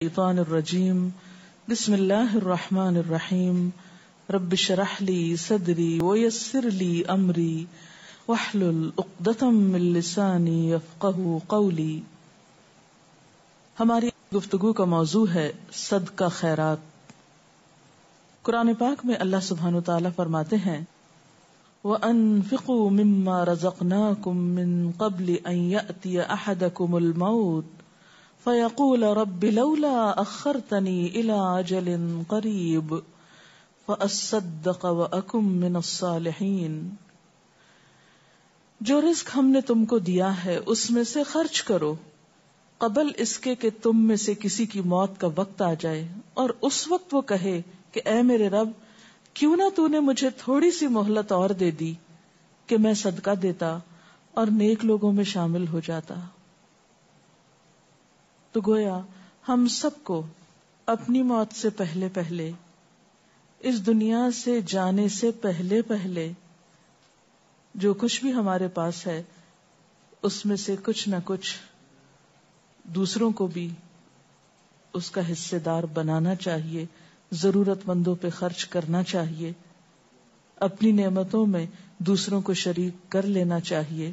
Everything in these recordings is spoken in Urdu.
الشیطان الرجیم بسم اللہ الرحمن الرحیم رب اشرح لی صدری ویسر لی امری واحلل عقدۃ من لسانی یفقہوا قولی۔ ہماری گفتگو کا موضوع ہے صدقہ خیرات۔ قرآن پاک میں اللہ سبحانہ وتعالی فرماتے ہیں وَأَنفِقُوا مِمَّا رَزَقْنَاكُم مِّن قَبْلِ أَن يَأْتِيَ أَحَدَكُمُ الْمَوْتُ فَيَقُولَ رَبِّ لَوْلَا أَخَّرْتَنِي إِلَىٰ أَجَلٍ قَرِيبٍ فَأَصَّدَّقَ وَأَكُن مِّنَ الصَّالِحِينَ۔ جو رزق ہم نے تم کو دیا ہے اس میں سے خرچ کرو قبل اس کے کہ تم میں سے کسی کی موت کا وقت آ جائے، اور اس وقت وہ کہے کہ اے میرے رب، کیوں نہ تو نے مجھے تھوڑی سی مہلت اور دے دی کہ میں صدقہ دیتا اور نیک لوگوں میں شامل ہو جاتا۔ تو گویا ہم سب کو اپنی موت سے پہلے پہلے، اس دنیا سے جانے سے پہلے پہلے، جو کچھ بھی ہمارے پاس ہے اس میں سے کچھ نہ کچھ دوسروں کو بھی اس کا حصے دار بنانا چاہیے، ضرورت مندوں پہ خرچ کرنا چاہیے، اپنی نعمتوں میں دوسروں کو شریک کر لینا چاہیے۔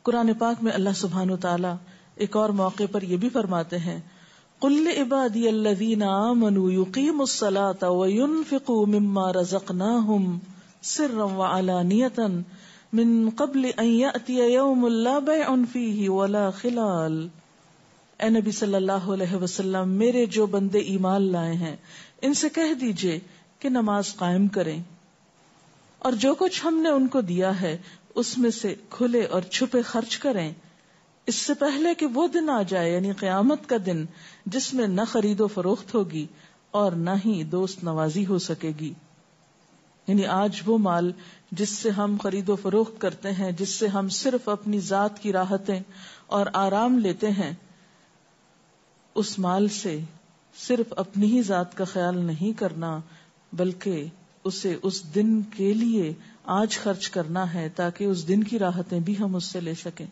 قرآن پاک میں اللہ سبحانہ وتعالی ایک اور موقع پر یہ بھی فرماتے ہیں قُلْ لِعِبَادِيَ الَّذِينَ آمَنُوا يُقِيمُوا الصَّلَاةَ وَيُنْفِقُوا مِمَّا رَزَقْنَاهُمْ سِرًّا وَعَلَانِيَةً مِّن قَبْلِ أَن يَأْتِيَ يَوْمٌ لَا بَيْعٌ فِيهِ وَلَا خِلَالٌ۔ اے نبی صلی اللہ علیہ وسلم، میرے جو بندے ایمان لائے ہیں ان سے کہہ دیجئے کہ نماز قائم کریں، اور جو کچھ ہم نے ان کو دیا ہے اس میں سے کھلے اور چھپے خرچ کریں، اس سے پہلے کہ وہ دن آ جائے، یعنی قیامت کا دن، جس میں نہ خرید و فروخت ہوگی اور نہ ہی دوست نوازی ہو سکے گی۔ یعنی آج وہ مال جس سے ہم خرید و فروخت کرتے ہیں، جس سے ہم صرف اپنی ذات کی راحتیں اور آرام لیتے ہیں، اس مال سے صرف اپنی ہی ذات کا خیال نہیں کرنا، بلکہ اسے اس دن کے لیے آج خرچ کرنا ہے تاکہ اس دن کی راحتیں بھی ہم اس سے لے سکیں۔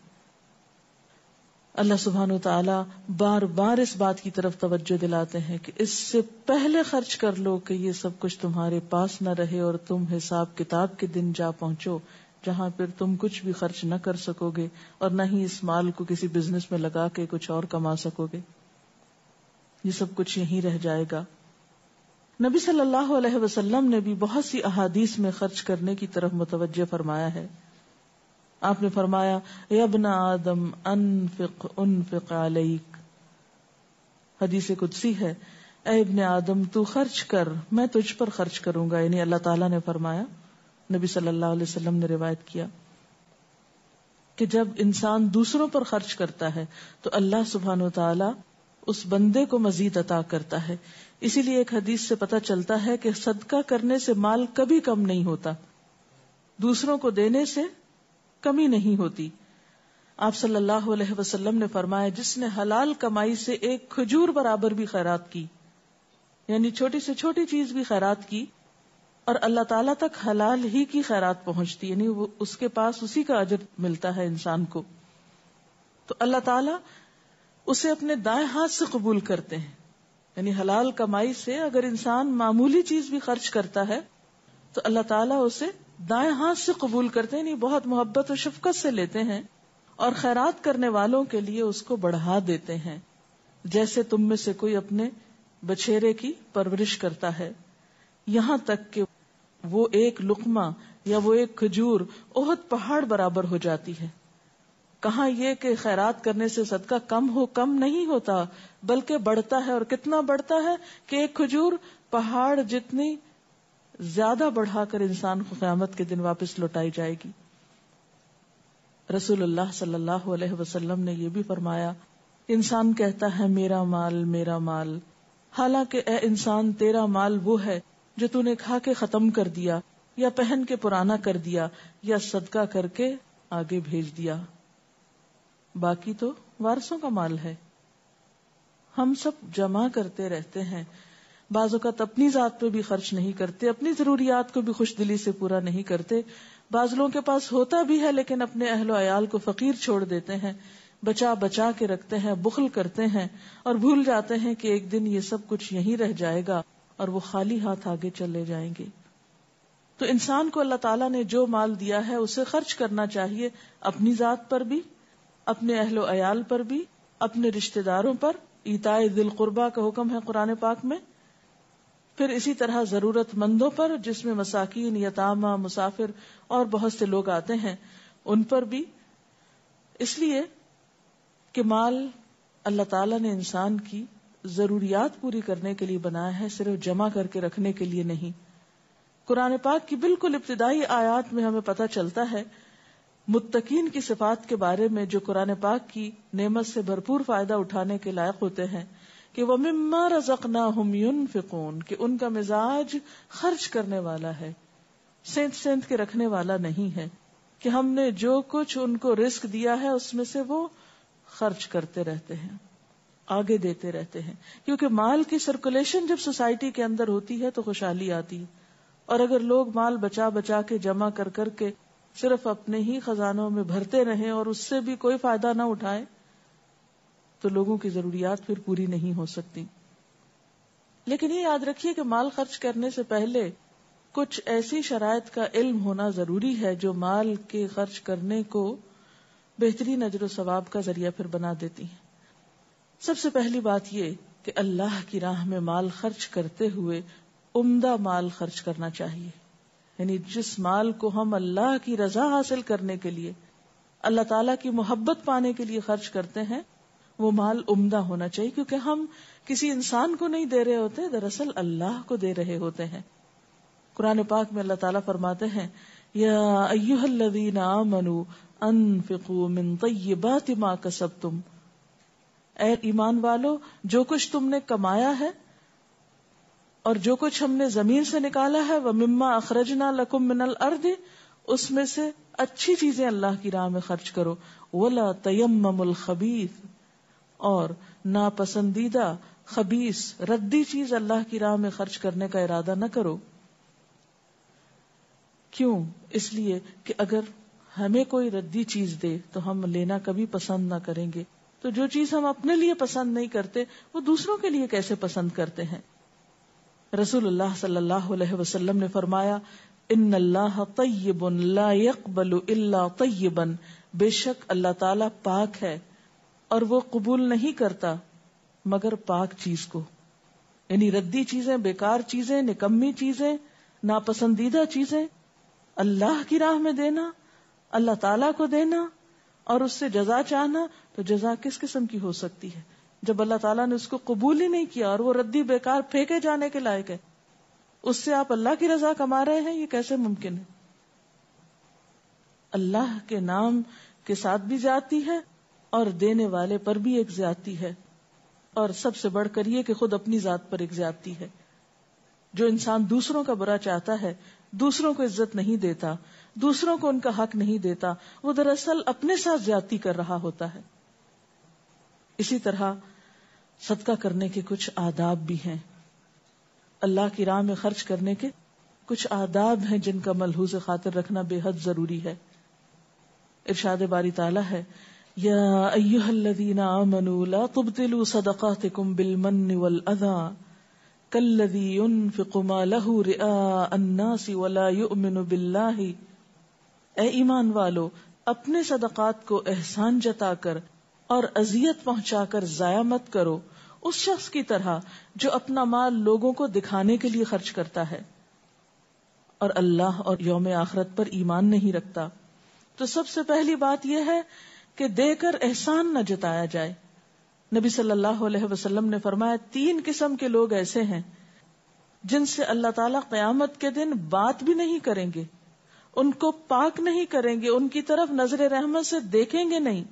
اللہ سبحانہ وتعالی بار بار اس بات کی طرف توجہ دلاتے ہیں کہ اس سے پہلے خرچ کر لو کہ یہ سب کچھ تمہارے پاس نہ رہے اور تم حساب کتاب کے دن جا پہنچو جہاں پھر تم کچھ بھی خرچ نہ کر سکو گے اور نہ ہی اس مال کو کسی بزنس میں لگا کے کچھ اور کما سکو گے، یہ سب کچھ یہیں رہ جائے گا۔ نبی صلی اللہ علیہ وسلم نے بھی بہت سی احادیث میں خرچ کرنے کی طرف متوجہ فرمایا ہے۔ آپ نے فرمایا یا ابن آدم انفق انفق علیک، حدیث قدسی ہے، اے ابن آدم تو خرچ کر، میں تجھ پر خرچ کروں گا، یعنی اللہ تعالیٰ نے فرمایا، نبی صلی اللہ علیہ وسلم نے روایت کیا کہ جب انسان دوسروں پر خرچ کرتا ہے تو اللہ سبحانہ وتعالی اس بندے کو مزید عطا کرتا ہے۔ اسی لیے ایک حدیث سے پتہ چلتا ہے کہ صدقہ کرنے سے مال کبھی کم نہیں ہوتا، دوسروں کو دینے سے کمی نہیں ہوتی۔ آپ صلی اللہ علیہ وسلم نے فرمایا جس نے حلال کمائی سے ایک کھجور برابر بھی خیرات کی، یعنی چھوٹی سے چھوٹی چیز بھی خیرات کی، اور اللہ تعالیٰ تک حلال ہی کی خیرات پہنچتی، یعنی وہ اس کے پاس اسی کا اجر ملتا ہے انسان کو، تو اللہ تعالیٰ اسے اپنے دائیں ہاتھ سے قبول کرتے ہیں۔ یعنی حلال کمائی سے اگر انسان معمولی چیز بھی خرچ کرتا ہے تو اللہ تعالیٰ اسے دائیں ہاتھ سے قبول کرتے ہیں، یعنی بہت محبت و شفقت سے لیتے ہیں، اور خیرات کرنے والوں کے لیے اس کو بڑھا دیتے ہیں، جیسے تم میں سے کوئی اپنے بچھیرے کی پرورش کرتا ہے، یہاں تک کہ وہ ایک لقمہ یا وہ ایک کھجور احد پہاڑ برابر ہو جاتی ہے۔ کہاں یہ کہ خیرات کرنے سے صدقہ کم نہیں ہوتا، بلکہ بڑھتا ہے، اور کتنا بڑھتا ہے کہ ایک کھجور پہاڑ جتنی زیادہ بڑھا کر انسان کو قیامت کے دن واپس لوٹائی جائے گی۔ رسول اللہ صلی اللہ علیہ وسلم نے یہ بھی فرمایا، انسان کہتا ہے میرا مال میرا مال، حالانکہ اے انسان تیرا مال وہ ہے جو تو نے کھا کے ختم کر دیا، یا پہن کے پرانا کر دیا، یا صدقہ کر کے آگے بھیج دیا، باقی تو وارثوں کا مال ہے۔ ہم سب جمع کرتے رہتے ہیں، بعض اوقات اپنی ذات پہ بھی خرچ نہیں کرتے، اپنی ضروریات کو بھی خوش دلی سے پورا نہیں کرتے، بعض لوگوں کے پاس ہوتا بھی ہے لیکن اپنے اہل و عیال کو فقیر چھوڑ دیتے ہیں، بچا بچا کے رکھتے ہیں، بخل کرتے ہیں اور بھول جاتے ہیں کہ ایک دن یہ سب کچھ یہیں رہ جائے گا اور وہ خالی ہاتھ آگے چلے جائیں گے. تو انسان کو اللہ تعالیٰ نے جو مال دیا ہے اسے خرچ کرنا چاہیے، اپنی ذات پر بھی، اپنے اہل و عیال پر بھی، اپنے رشتہ داروں پر. ایتاء ذی القربیٰ کا حکم ہے قرآن پاک میں. پھر اسی طرح ضرورت مندوں پر، جس میں مساکین، یتامى، مسافر اور بہت سے لوگ آتے ہیں، ان پر بھی. اس لیے کہ مال اللہ تعالیٰ نے انسان کی ضروریات پوری کرنے کے لیے بنایا ہے، صرف جمع کر کے رکھنے کے لیے نہیں. قرآن پاک کی بالکل ابتدائی آیات میں ہمیں پتہ چلتا ہے متقین کی صفات کے بارے میں، جو قرآن پاک کی نعمت سے بھرپور فائدہ اٹھانے کے لائق ہوتے ہیں، کہ وَمِمَّا رَزَقْنَاهُمْ يُنْفِقُونَ، کہ ان کا مزاج خرچ کرنے والا ہے، سینت کے رکھنے والا نہیں ہے، کہ ہم نے جو کچھ ان کو رزق دیا ہے اس میں سے وہ خرچ کرتے رہتے ہیں، آگے دیتے رہتے ہیں. کیونکہ مال کی سرکولیشن جب سوسائٹی کے اندر ہوتی ہے تو خوشحالی آتی ہے، اور اگر لوگ مال بچا بچا کے جمع کر کر کے صرف اپنے ہی خزانوں میں بھرتے رہیں اور اس سے بھی کوئی فائدہ نہ اٹھائیں تو لوگوں کی ضروریات پھر پوری نہیں ہو سکتی. لیکن یہ یاد رکھیے کہ مال خرچ کرنے سے پہلے کچھ ایسی شرائط کا علم ہونا ضروری ہے جو مال کے خرچ کرنے کو بہترین اجر و ثواب کا ذریعہ پھر بنا دیتی ہیں. سب سے پہلی بات یہ کہ اللہ کی راہ میں مال خرچ کرتے ہوئے عمدہ مال خرچ کرنا چاہیے. یعنی جس مال کو ہم اللہ کی رضا حاصل کرنے کے لیے، اللہ تعالیٰ کی محبت پانے کے لیے خرچ کرتے ہیں، وہ مال عمدہ ہونا چاہیے، کیونکہ ہم کسی انسان کو نہیں دے رہے ہوتے، دراصل اللہ کو دے رہے ہوتے ہیں. قرآن پاک میں اللہ تعالیٰ فرماتے ہیں یا ایھا الذین آمنوا انفقوا من طیبات ما کسبتم، اے ایمان والو جو کچھ تم نے کمایا ہے اور جو کچھ ہم نے زمین سے نکالا ہے، وَمِمَّا أَخْرَجْنَا لَكُم مِّنَ الْأَرْضِ، اس میں سے اچھی چیزیں اللہ کی راہ میں خرچ کرو. وَلَا تَيَمَّمُوا الْخَبِيثَ، اور ناپسندیدہ خبیث ردی چیز اللہ کی راہ میں خرچ کرنے کا ارادہ نہ کرو. کیوں؟ اس لیے کہ اگر ہمیں کوئی ردی چیز دے تو ہم لینا کبھی پسند نہ کریں گے، تو جو چیز ہم اپنے لیے پسند نہیں کرتے وہ دوسروں کے لیے کیسے پسند کرتے ہیں. رسول اللہ صلی اللہ علیہ وسلم نے فرمایا ان اللہ طیب لا يقبل الا طیبا، بے شک اللہ تعالی پاک ہے اور وہ قبول نہیں کرتا مگر پاک چیز کو. یعنی ردی چیزیں، بیکار چیزیں، نکمی چیزیں، ناپسندیدہ چیزیں اللہ کی راہ میں دینا، اللہ تعالیٰ کو دینا اور اس سے جزا چاہنا، تو جزا کس قسم کی ہو سکتی ہے جب اللہ تعالیٰ نے اس کو قبول ہی نہیں کیا اور وہ ردی بیکار پھینکے جانے کے لائق ہے. اس سے آپ اللہ کی رضا کما رہے ہیں، یہ کیسے ممکن ہے؟ اللہ کے نام کے ساتھ بھی زیادتی ہے اور دینے والے پر بھی ایک زیادتی ہے، اور سب سے بڑھ کر یہ کہ خود اپنی ذات پر ایک زیادتی ہے. جو انسان دوسروں کا برا چاہتا ہے، دوسروں کو عزت نہیں دیتا، دوسروں کو ان کا حق نہیں دیتا، وہ دراصل اپنے ساتھ زیادتی کر رہا ہوتا ہے. اسی طرح صدقہ کرنے کے کچھ آداب بھی ہیں، اللہ کی راہ میں خرچ کرنے کے کچھ آداب ہیں جن کا ملحوظ خاطر رکھنا بے حد ضروری ہے. ارشاد باری تعالیٰ ہے یا ایھا الذین آمنوا لا تبطلوا صدقاتکم بالمن والأذى کالذی ينفق مالہ رئاء الناس ولا یؤمن باللہ، اے ایمان والو اپنے صدقات کو احسان جتا کر اور اذیت پہنچا کر ضائع مت کرو اس شخص کی طرح جو اپنا مال لوگوں کو دکھانے کے لیے خرچ کرتا ہے اور اللہ اور یوم آخرت پر ایمان نہیں رکھتا. تو سب سے پہلی بات یہ ہے کہ دے کر احسان نہ جتایا جائے. نبی صلی اللہ علیہ وسلم نے فرمایا 3 قسم کے لوگ ایسے ہیں جن سے اللہ تعالیٰ قیامت کے دن بات بھی نہیں کریں گے، ان کو پاک نہیں کریں گے، ان کی طرف نظر رحمت سے دیکھیں گے نہیں.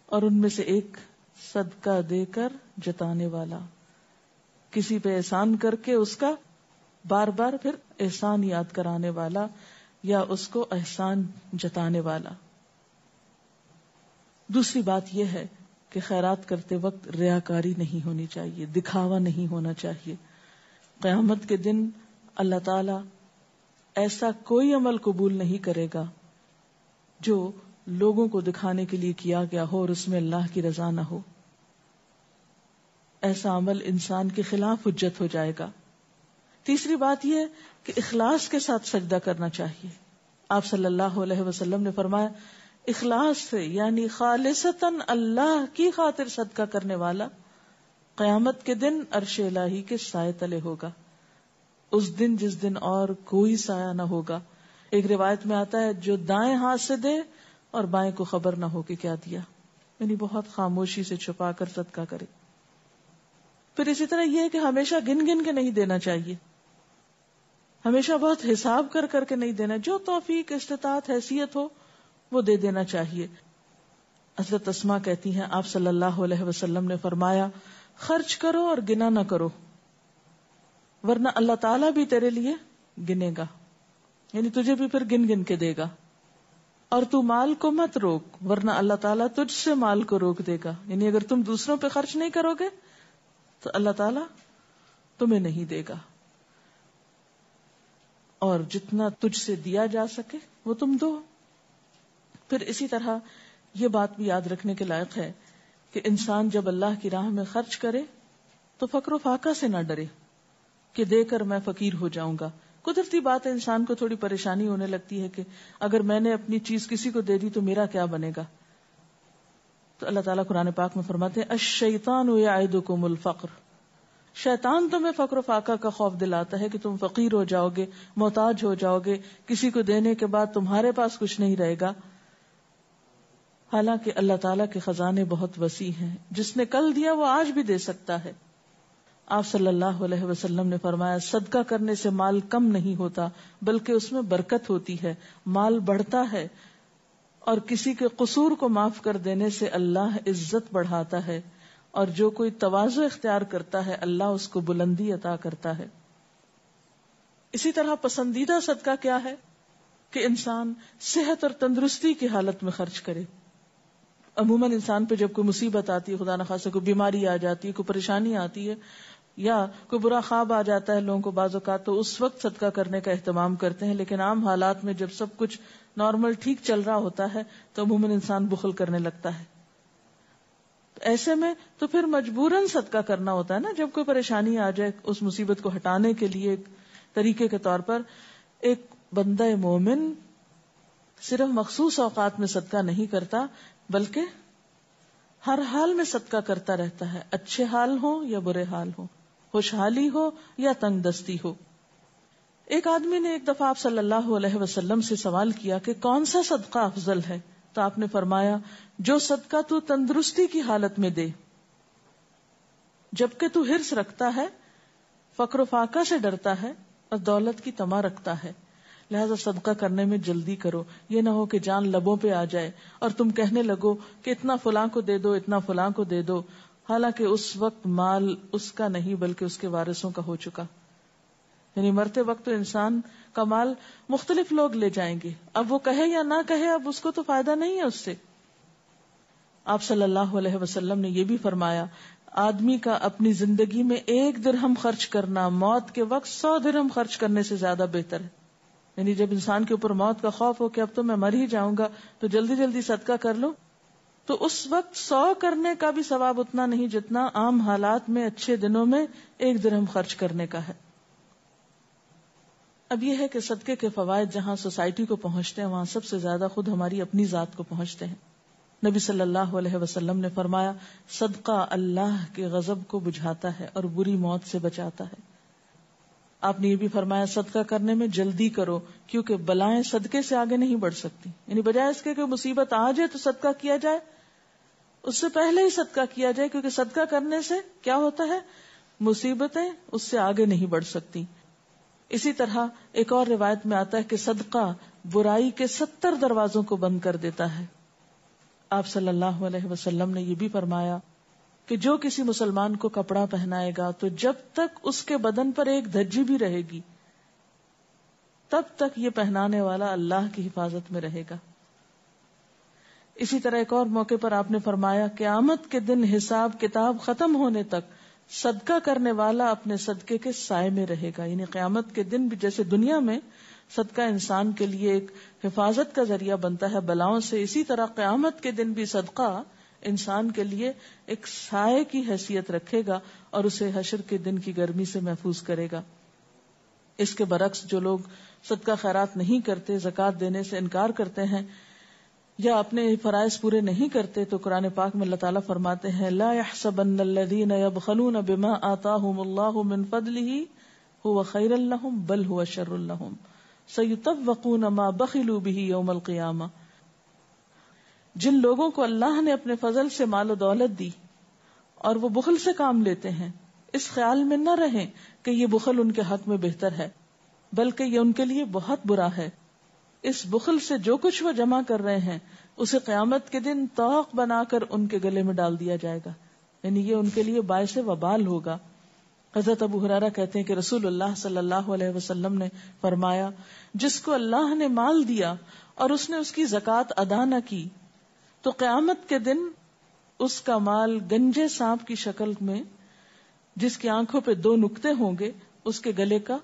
اور ان میں سے ایک صدقہ دے کر جتانے والا، کسی پہ احسان کر کے اس کا بار بار پھر احسان یاد کرانے والا یا اس کو احسان جتانے والا. دوسری بات یہ ہے کہ خیرات کرتے وقت ریاکاری نہیں ہونی چاہیے، دکھاوا نہیں ہونا چاہیے. قیامت کے دن اللہ تعالی ایسا کوئی عمل قبول نہیں کرے گا جو لوگوں کو دکھانے کے لیے کیا گیا ہو اور اس میں اللہ کی رضا نہ ہو. ایسا عمل انسان کے خلاف حجت ہو جائے گا. تیسری بات یہ کہ اخلاص کے ساتھ سجدہ کرنا چاہیے. آپ صلی اللہ علیہ وسلم نے فرمایا اخلاص سے یعنی خالصتاً اللہ کی خاطر صدقہ کرنے والا قیامت کے دن عرش الہی کے سائے تلے ہوگا. اس دن جس دن اور کوئی سایہ نہ ہوگا. ایک روایت میں آتا ہے جو دائیں ہاتھ سے دے اور بائیں کو خبر نہ ہو کہ کیا دیا، یعنی بہت خاموشی سے چھپا کر صدقہ کرے. پھر اسی طرح یہ ہے کہ ہمیشہ گن گن کے نہیں دینا چاہیے، ہمیشہ بہت حساب کر کر کے نہیں دینا. جو توفیق استطاعت حیثیت ہو وہ دے دینا چاہیے. حضرت اسماء کہتی ہیں آپ صلی اللہ علیہ وسلم نے فرمایا خرچ کرو اور گنا نہ کرو ورنہ اللہ تعالیٰ بھی تیرے لیے گنے گا، یعنی تجھے بھی پھر گن گن کے دے گا. اور تو مال کو مت روک ورنہ اللہ تعالیٰ تجھ سے مال کو روک دے گا، یعنی اگر تم دوسروں پہ خرچ نہیں کرو گے تو اللہ تعالیٰ تمہیں نہیں دے گا. اور جتنا تجھ سے دیا جا سکے وہ تم دو. پھر اسی طرح یہ بات بھی یاد رکھنے کے لائق ہے کہ انسان جب اللہ کی راہ میں خرچ کرے تو فقر و فاقہ سے نہ ڈرے کہ دے کر میں فقیر ہو جاؤں گا. قدرتی بات ہے انسان کو تھوڑی پریشانی ہونے لگتی ہے کہ اگر میں نے اپنی چیز کسی کو دے دی تو میرا کیا بنے گا. تو اللہ تعالیٰ قرآن پاک میں فرماتے ہیں الشیطان یعدکم الفقر، شیطان تمہیں فقر و فاقہ کا خوف دلاتا ہے کہ تم فقیر ہو جاؤ گے، محتاج ہو جاؤ گے، کسی کو دینے کے بعد تمہارے پاس کچھ نہیں رہے گا. حالانکہ اللہ تعالیٰ کے خزانے بہت وسیع ہیں، جس نے کل دیا وہ آج بھی دے سکتا ہے. آپ صلی اللہ علیہ وسلم نے فرمایا صدقہ کرنے سے مال کم نہیں ہوتا بلکہ اس میں برکت ہوتی ہے، مال بڑھتا ہے. اور کسی کے قصور کو معاف کر دینے سے اللہ عزت بڑھاتا ہے، اور جو کوئی تواضع اختیار کرتا ہے اللہ اس کو بلندی عطا کرتا ہے. اسی طرح پسندیدہ صدقہ کیا ہے کہ انسان صحت اور تندرستی کی حالت میں خرچ کرے. عموماً انسان پہ جب کوئی مصیبت آتی ہے، خدا نخواستہ کوئی بیماری آ جاتی ہے، کوئی پریشانی آتی ہے یا کوئی برا خواب آ جاتا ہے لوگوں کو بعض اوقات، تو اس وقت صدقہ کرنے کا اہتمام کرتے ہیں. لیکن عام حالات میں جب سب کچھ نارمل ٹھیک چل رہا ہوتا ہے تو عموماً انسان بخل کرنے لگتا ہے. ایسے میں تو پھر مجبوراً صدقہ کرنا ہوتا ہے نا. جب کوئی پریشانی آ جائے اس مصیبت کو ہٹانے کے لیے ایک طریقے کے طور پر ایک بندہ مومن صرف مخصوص اوقات میں صدقہ نہیں کرتا بلکہ ہر حال میں صدقہ کرتا رہتا ہے، اچھے حال ہو یا برے حال ہو، خوشحالی ہو یا تنگ دستی ہو. ایک آدمی نے ایک دفعہ آپ صلی اللہ علیہ وسلم سے سوال کیا کہ کون سا صدقہ افضل ہے؟ تو آپ نے فرمایا جو صدقہ تو تندرستی کی حالت میں دے، جبکہ تو حرص رکھتا ہے، فقر و فاقہ سے ڈرتا ہے اور دولت کی طمع رکھتا ہے. لہذا صدقہ کرنے میں جلدی کرو، یہ نہ ہو کہ جان لبوں پہ آ جائے اور تم کہنے لگو کہ اتنا فلاں کو دے دو، اتنا فلاں کو دے دو، حالانکہ اس وقت مال اس کا نہیں بلکہ اس کے وارثوں کا ہو چکا. یعنی مرتے وقت تو انسان کا مال مختلف لوگ لے جائیں گے، اب وہ کہے یا نہ کہے اب اس کو تو فائدہ نہیں ہے اس سے. آپ صلی اللہ علیہ وسلم نے یہ بھی فرمایا آدمی کا اپنی زندگی میں 1 درہم خرچ کرنا موت کے وقت 100 درہم خرچ کرنے سے زیادہ بہتر ہے. یعنی جب انسان کے اوپر موت کا خوف ہو کہ اب تو میں مر ہی جاؤں گا تو جلدی جلدی صدقہ کر لو، تو اس وقت 100 کرنے کا بھی ثواب اتنا نہیں جتنا عام حالات میں اچھے دنوں میں 1 درہم خرچ کرنے کا ہے. اب یہ ہے کہ صدقے کے فوائد جہاں سوسائٹی کو پہنچتے ہیں وہاں سب سے زیادہ خود ہماری اپنی ذات کو پہنچتے ہیں. نبی صلی اللہ علیہ وسلم نے فرمایا صدقہ اللہ کے غضب کو بجھاتا ہے اور بری موت سے بچاتا ہے. آپ نے یہ بھی فرمایا صدقہ کرنے میں جلدی کرو کیونکہ بلائیں صدقے سے آگے نہیں بڑھ سکتی. یعنی بجائے اس کے کہ مصیبت آ جائے تو صدقہ کیا جائے، اس سے پہلے ہی صدقہ کیا جائے، کیونکہ صدقہ کرنے سے کیا ہوتا ہے مصیبتیں اس سے آگے نہیں بڑھ سکتی. اسی طرح ایک اور روایت میں آتا ہے کہ صدقہ برائی کے 70 دروازوں کو بند کر دیتا ہے. آپ صلی اللہ علیہ وسلم نے یہ بھی فرمایا کہ جو کسی مسلمان کو کپڑا پہنائے گا تو جب تک اس کے بدن پر ایک دھجی بھی رہے گی تب تک یہ پہنانے والا اللہ کی حفاظت میں رہے گا. اسی طرح ایک اور موقع پر آپ نے فرمایا قیامت کے دن حساب کتاب ختم ہونے تک صدقہ کرنے والا اپنے صدقے کے سائے میں رہے گا. یعنی قیامت کے دن بھی جیسے دنیا میں صدقہ انسان کے لیے ایک حفاظت کا ذریعہ بنتا ہے بلاؤں سے، اسی طرح قیامت کے دن بھی صدقہ انسان کے لیے ایک سائے کی حیثیت رکھے گا اور اسے حشر کے دن کی گرمی سے محفوظ کرے گا۔ اس کے برعکس جو لوگ صدقہ خیرات نہیں کرتے، زکوٰۃ دینے سے انکار کرتے ہیں یا اپنے فرائض پورے نہیں کرتے، تو قرآن پاک میں اللہ تعالیٰ فرماتے ہیں لا يحسبن الذين يبخلون بما آتاهم الله من فضله هو خيرا لهم بل هو شر لهم سيطوقون ما بخلوا به يوم القيامة۔ جن لوگوں کو اللہ نے اپنے فضل سے مال و دولت دی اور وہ بخل سے کام لیتے ہیں، اس خیال میں نہ رہیں کہ یہ بخل ان کے حق میں بہتر ہے، بلکہ یہ ان کے لیے بہت برا ہے۔ اس بخل سے جو کچھ وہ جمع کر رہے ہیں اسے قیامت کے دن طوق بنا کر ان کے گلے میں ڈال دیا جائے گا، یعنی یہ ان کے لیے باعث وبال ہوگا۔ حضرت ابو ہریرہ کہتے ہیں کہ رسول اللہ صلی اللہ علیہ وسلم نے فرمایا، جس کو اللہ نے مال دیا اور اس نے اس کی زکوٰۃ ادا نہ کی تو قیامت کے دن اس کا مال گنجے سانپ کی شکل میں، جس کی آنکھوں پہ 2 نقطے ہوں گے، اس کے گلے کا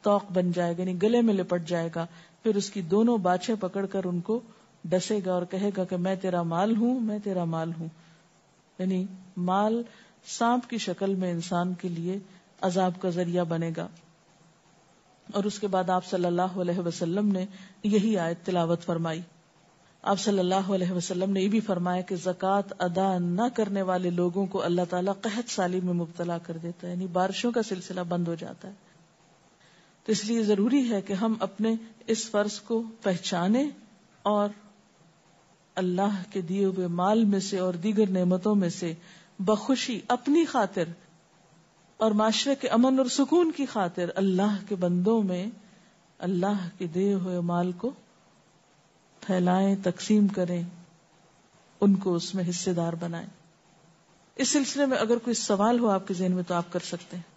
طوق بن جائے گا، یعنی گلے میں لپٹ جائے گا، پھر اس کی دونوں باچھیں پکڑ کر ان کو ڈسے گا اور کہے گا کہ میں تیرا مال ہوں، میں تیرا مال ہوں۔ یعنی مال سانپ کی شکل میں انسان کے لیے عذاب کا ذریعہ بنے گا۔ اور اس کے بعد آپ صلی اللہ علیہ وسلم نے یہی آیت تلاوت فرمائی۔ آپ صلی اللہ علیہ وسلم نے یہ بھی فرمایا کہ زکوٰۃ ادا نہ کرنے والے لوگوں کو اللہ تعالیٰ قحط سالی میں مبتلا کر دیتا ہے، یعنی بارشوں کا سلسلہ بند ہو جاتا ہے۔ تو اس لیے ضروری ہے کہ ہم اپنے اس فرض کو پہچانیں اور اللہ کے دیے ہوئے مال میں سے اور دیگر نعمتوں میں سے بخوشی اپنی خاطر اور معاشرے کے امن اور سکون کی خاطر اللہ کے بندوں میں اللہ کے دیے ہوئے مال کو پھیلائیں، تقسیم کریں، ان کو اس میں حصے دار بنائیں۔ اس سلسلے میں اگر کوئی سوال ہو آپ کے ذہن میں تو آپ کر سکتے ہیں۔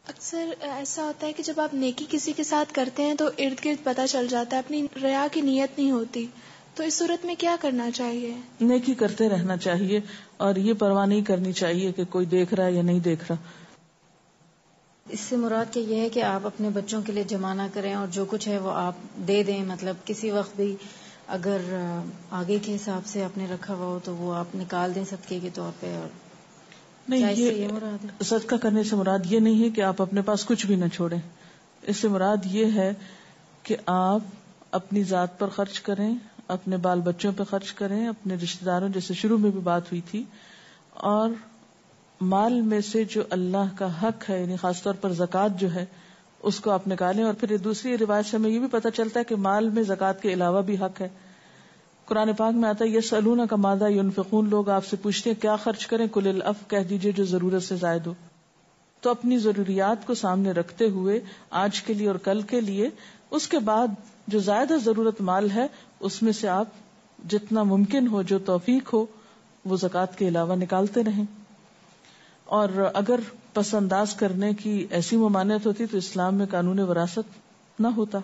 اکثر ایسا ہوتا ہے کہ جب آپ نیکی کسی کے ساتھ کرتے ہیں تو ارد گرد پتہ چل جاتا ہے، اپنی ریا کی نیت نہیں ہوتی، تو اس صورت میں کیا کرنا چاہیے؟ نیکی کرتے رہنا چاہیے اور یہ پرواہ نہیں کرنی چاہیے کہ کوئی دیکھ رہا ہے یا نہیں دیکھ رہا۔ اس سے مراد کیا یہ ہے کہ آپ اپنے بچوں کے لیے جمع نہ کریں اور جو کچھ ہے وہ آپ دے دیں، مطلب کسی وقت بھی اگر آگے کے حساب سے آپ نے رکھا ہوا ہو تو وہ آپ نکال دیں صدقے کے طور پہ۔ اور نہیں، یہ مراد ہے؟ صدقہ کرنے سے مراد یہ نہیں ہے کہ آپ اپنے پاس کچھ بھی نہ چھوڑیں، اس سے مراد یہ ہے کہ آپ اپنی ذات پر خرچ کریں، اپنے بال بچوں پہ خرچ کریں، اپنے رشتہ داروں، جیسے شروع میں بھی بات ہوئی تھی، اور مال میں سے جو اللہ کا حق ہے، یعنی خاص طور پر زکوٰۃ جو ہے اس کو آپ نکالیں۔ اور پھر دوسری روایت سے ہمیں یہ بھی پتہ چلتا ہے کہ مال میں زکوٰۃ کے علاوہ بھی حق ہے۔ قرآن پاک میں آتا ہے یسألونک ماذا ینفقون، لوگ آپ سے پوچھتے ہیں کیا خرچ کریں، قل العفو، کہہ دیجئے جو ضرورت سے زائد ہو۔ تو اپنی ضروریات کو سامنے رکھتے ہوئے آج کے لیے اور کل کے لیے، اس کے بعد جو زائدہ ضرورت مال ہے اس میں سے آپ جتنا ممکن ہو، جو توفیق ہو، وہ زکوٰۃ کے علاوہ نکالتے رہیں۔ اور اگر پس انداز کرنے کی ایسی ممانعت ہوتی تو اسلام میں قانون وراثت نہ ہوتا،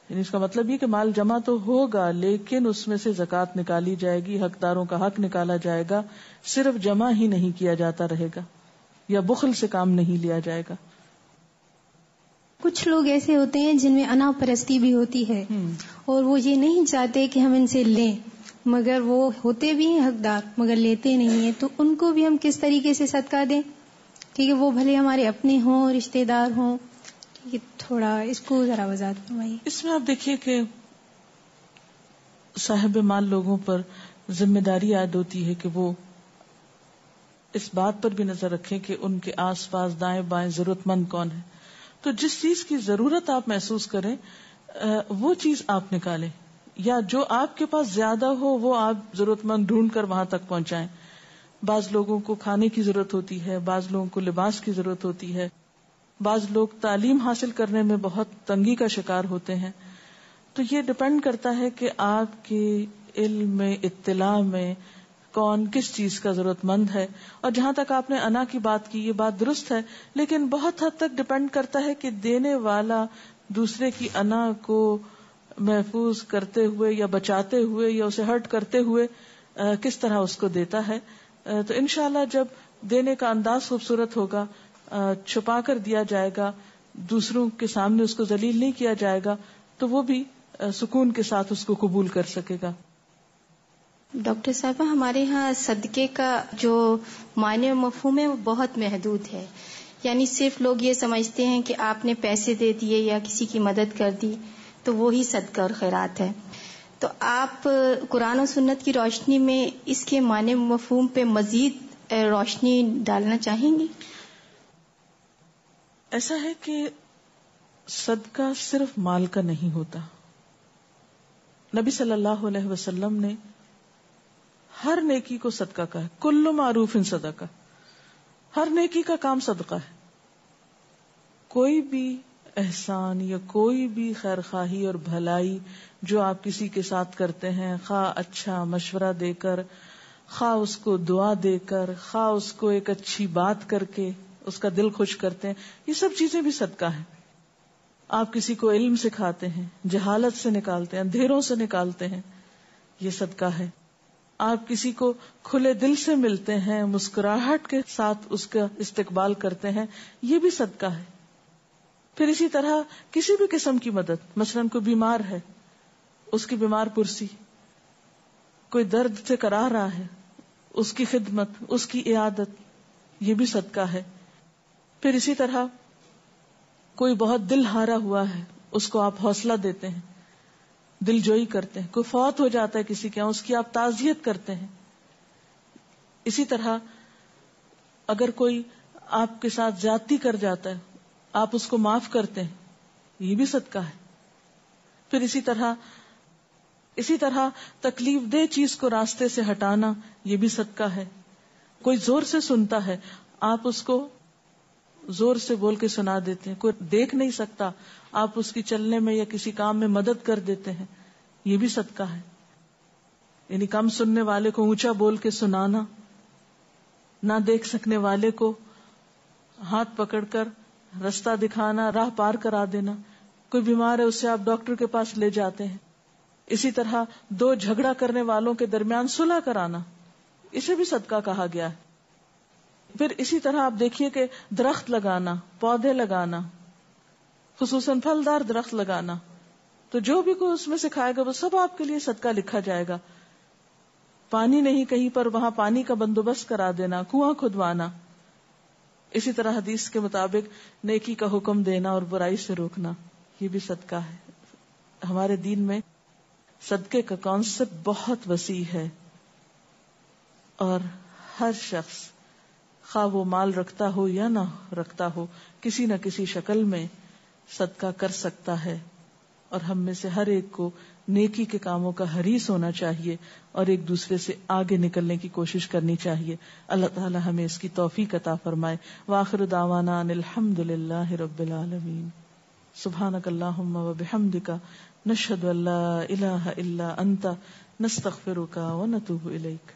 یعنی اس کا مطلب یہ کہ مال جمع تو ہوگا لیکن اس میں سے زکوٰۃ نکالی جائے گی، حقداروں کا حق نکالا جائے گا، صرف جمع ہی نہیں کیا جاتا رہے گا یا بخل سے کام نہیں لیا جائے گا۔ کچھ لوگ ایسے ہوتے ہیں جن میں انا پرستی بھی ہوتی ہے اور وہ یہ نہیں چاہتے کہ ہم ان سے لیں، مگر وہ ہوتے بھی ہیں حقدار مگر لیتے نہیں ہیں، تو ان کو بھی ہم کس طریقے سے صدقہ دیں؟ ٹھیک ہے، وہ بھلے ہمارے اپنے ہوں، رشتہ دار ہوں، ٹھیک ہے، تھوڑا اس کو ذرا وضاحت فرمائیے۔ اس میں آپ دیکھیے کہ صاحب مال لوگوں پر ذمہ داری عائد ہوتی ہے کہ وہ اس بات پر بھی نظر رکھیں کہ ان کے آس پاس دائیں بائیں ضرورت مند کون ہے۔ تو جس چیز کی ضرورت آپ محسوس کریں وہ چیز آپ نکالیں، یا جو آپ کے پاس زیادہ ہو وہ آپ ضرورت مند ڈھونڈ کر وہاں تک پہنچائیں۔ بعض لوگوں کو کھانے کی ضرورت ہوتی ہے، بعض لوگوں کو لباس کی ضرورت ہوتی ہے، بعض لوگ تعلیم حاصل کرنے میں بہت تنگی کا شکار ہوتے ہیں۔ تو یہ ڈپینڈ کرتا ہے کہ آپ کے علم میں، اطلاع میں کون کس چیز کا ضرورت مند ہے۔ اور جہاں تک آپ نے انا کی بات کی، یہ بات درست ہے، لیکن بہت حد تک ڈپینڈ کرتا ہے کہ دینے والا دوسرے کی انا کو محفوظ کرتے ہوئے یا بچاتے ہوئے یا اسے ہرٹ کرتے ہوئے کس طرح اس کو دیتا ہے۔ تو انشاءاللہ جب دینے کا انداز خوبصورت ہوگا، چھپا کر دیا جائے گا، دوسروں کے سامنے اس کو ذلیل نہیں کیا جائے گا تو وہ بھی سکون کے ساتھ اس کو قبول کر سکے گا. ڈاکٹر صاحبہ، ہمارے ہاں صدقے کا جو معنی و مفہوم ہے وہ بہت محدود ہے. یعنی صرف لوگ یہ سمجھتے ہیں کہ آپ نے پیسے دے دیے یا کسی کی مدد کر دی تو وہی صدقہ اور خیرات ہے. تو آپ قرآن و سنت کی روشنی میں اس کے معنی و مفہوم پہ مزید روشنی ڈالنا چاہیں گی؟ ایسا ہے کہ صدقہ صرف مال کا نہیں ہوتا. نبی صلی اللہ علیہ وسلم نے ہر نیکی کو صدقہ کہا ہے. کل معروف صدقہ، ہر نیکی کا کام صدقہ ہے. کوئی بھی احسان یا کوئی بھی خیر خواہی اور بھلائی جو آپ کسی کے ساتھ کرتے ہیں، خواہ اچھا مشورہ دے کر، خواہ اس کو دعا دے کر، خواہ اس کو ایک اچھی بات کر کے اس کا دل خوش کرتے ہیں، یہ سب چیزیں بھی صدقہ ہیں. آپ کسی کو علم سکھاتے ہیں، جہالت سے نکالتے ہیں، اندھیروں سے نکالتے ہیں، یہ صدقہ ہے. آپ کسی کو کھلے دل سے ملتے ہیں، مسکراہٹ کے ساتھ اس کا استقبال کرتے ہیں، یہ بھی صدقہ ہے. پھر اسی طرح کسی بھی قسم کی مدد، مثلا کوئی بیمار ہے، اس کی بیمار پرسی، کوئی درد سے کرا رہا ہے، اس کی خدمت، اس کی عیادت، یہ بھی صدقہ ہے. پھر اسی طرح کوئی بہت دل ہارا ہوا ہے، اس کو آپ حوصلہ دیتے ہیں، دل جوئی کرتے ہیں. کوئی فوت ہو جاتا ہے کسی کے یہاں، اس کی آپ تعزیت کرتے ہیں. اسی طرح اگر کوئی آپ کے ساتھ زیادتی کر جاتا ہے، آپ اس کو معاف کرتے ہیں، یہ بھی صدقہ ہے. پھر اسی طرح تکلیف دہ چیز کو راستے سے ہٹانا، یہ بھی صدقہ ہے. کوئی زور سے سنتا ہے، آپ اس کو زور سے بول کے سنا دیتے ہیں. کوئی دیکھ نہیں سکتا، آپ اس کی چلنے میں یا کسی کام میں مدد کر دیتے ہیں، یہ بھی صدقہ ہے. یعنی کم سننے والے کو اونچا بول کے سنانا، نہ دیکھ سکنے والے کو ہاتھ پکڑ کر رستہ دکھانا، راہ پار کرا دینا. کوئی بیمار ہے، اس سے آپ ڈاکٹر کے پاس لے جاتے ہیں. اسی طرح دو جھگڑا کرنے والوں کے درمیان صلح کرانا، اسے بھی صدقہ کہا گیا ہے. پھر اسی طرح آپ دیکھیے کہ درخت لگانا، پودے لگانا، خصوصاً پھلدار درخت لگانا، تو جو بھی کوئی اس میں سے کھائے گا وہ سب آپ کے لیے صدقہ لکھا جائے گا. پانی نہیں کہیں پر، وہاں پانی کا بندوبست کرا دینا، کنواں کھدوانا. اسی طرح حدیث کے مطابق نیکی کا حکم دینا اور برائی سے روکنا، یہ بھی صدقہ ہے. ہمارے دین میں صدقے کا کانسیپٹ بہت وسیع ہے، اور ہر شخص خواہ وہ مال رکھتا ہو یا نہ رکھتا ہو، کسی نہ کسی شکل میں صدقہ کر سکتا ہے. اور ہم میں سے ہر ایک کو نیکی کے کاموں کا حریص ہونا چاہیے اور ایک دوسرے سے آگے نکلنے کی کوشش کرنی چاہیے. اللہ تعالی ہمیں اس کی توفیق عطا فرمائے. وآخر دعوانا ان الحمد للہ رب العالمین. سبحانک اللہم وبحمدک، نشہد ان لا الہ الا انت، نستغفرک ونتوب الیک.